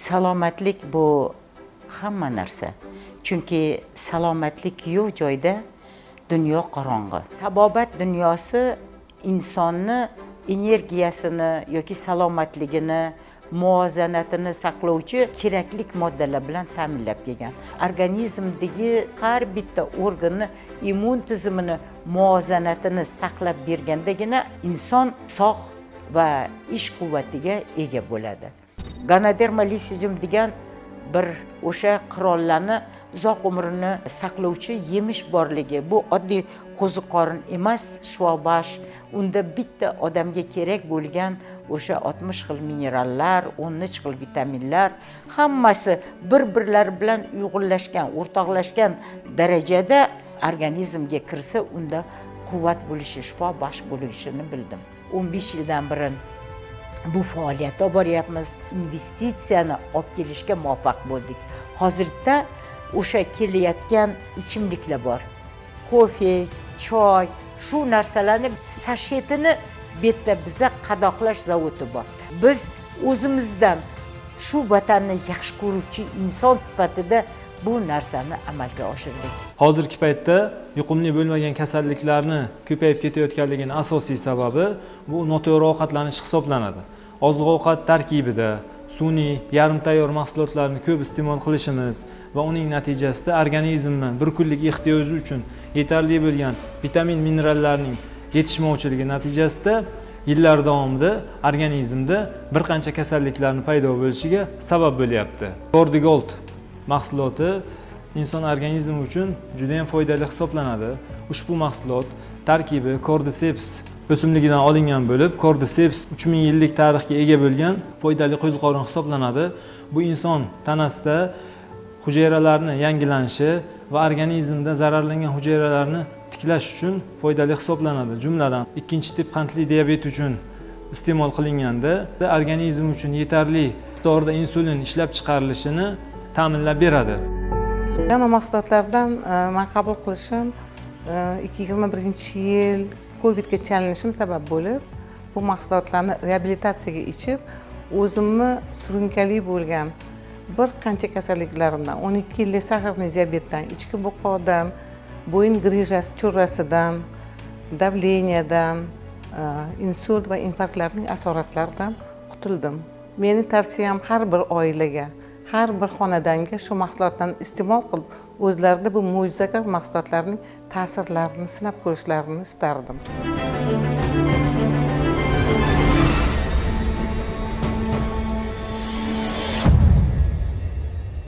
Salomatlik bu hamma narsa. Chunki salomatlik yo'q joyda dunyo qorong'i. Tabobat dunyosi insonni energiyasini yoki salomatligini, muvozanatini saqlovchi kerakli moddalar bilan ta'minlab kelgan. Organizmdagi har bitta organni immun tizimini muvozanatini saqlab bergandagina inson sog' va ish quvvatiga ega bo'ladi. Ganoderma lucidum degan bir o'sha qirollarni uzoq umrini saqlovchi yemish borligi. Bu oddiy qo'ziqorin emas, shifobaxsh. Unda bitta odamga kerak bo'lgan o'sha 60 xil minerallar, 13 xil vitaminlar hammasi bir-birlari bilan uyg'unlashgan, o'rtoqlashgan darajada organizmga kirsa, unda quvvat bo'lishi, shifobaxsh bo'lishini bildim. 15 yildan beri bu faoliyatda olib boryapmiz. Investitsiyani olib kelishga muvaffaq bo'ldik. Hozirda o'sha kelayotgan ichimliklar bor. Kofe, choy, shu narsalarni sashetini betda biza qadoqlash zavodi bor. Biz o'zimizdan shu vatanni yaxshi ko'ruvchi inson sifatida bu narsani amalga oshirdik. Hozirgi paytda yuqumli bo'lmagan kasalliklarni ko'payib ketayotganligining asosiy sababi bu noto'g'ri ovqatlanish hisoblanadi. Oziq-ovqat tarkibida sun'iy, yarim tayyor mahsulotlarni ko'p iste'mol qilishimiz va uning natijasida organizmni bir kunlik ehtiyoji uchun yetarli bo'lgan vitamin, minerallarning yetishmovchiligi natijasida yillar davomida organizmda bir qancha kasalliklarni paydo bo'lishiga sabab bo'lyapti. Kordigold mahsuloti inson organizmi uchun juda ham foydali hisoblanadi. Ushbu mahsulot tarkibi Cordyceps o'simligidan olingan bo'lib, Cordyceps 3000 yillik tarixga ega bo'lgan foydali qo'ziqorin hisoblanadi. Bu inson tanasida hujayralarning yangilanishi va organizmda zararlangan hujayralarni tiklash uchun foydali hisoblanadi. Jumladan, ikkinchi tip qandli diabet uchun iste'mol qilinganda organizm uchun yetarli miqdorda insulin ishlab chiqarilishini ta'minlab beradi. Nano mahsulotlardan men qabul qilishim 2021-yil Covidga chalinishim sabab bo'lib, bu mahsulotlarni reabilitatsiyaga ichib, o'zimni surunkali bo'lgan bir qancha kasalliklarimdan, 12 yillik saharniy diabetdan, ichki buqodan, bo'yin grijasi churrasidan, davleniyadan, insult va infarktlarning asoratlaridan qutuldim. Meni tavsiyam har bir oilaga, har bir xonadonga shu mahsulotlarni iste'mol qilib, o'zlarida bu mo'jizakor mahsulotlarning ta'sirlarini sinab ko'rishlarini istardim.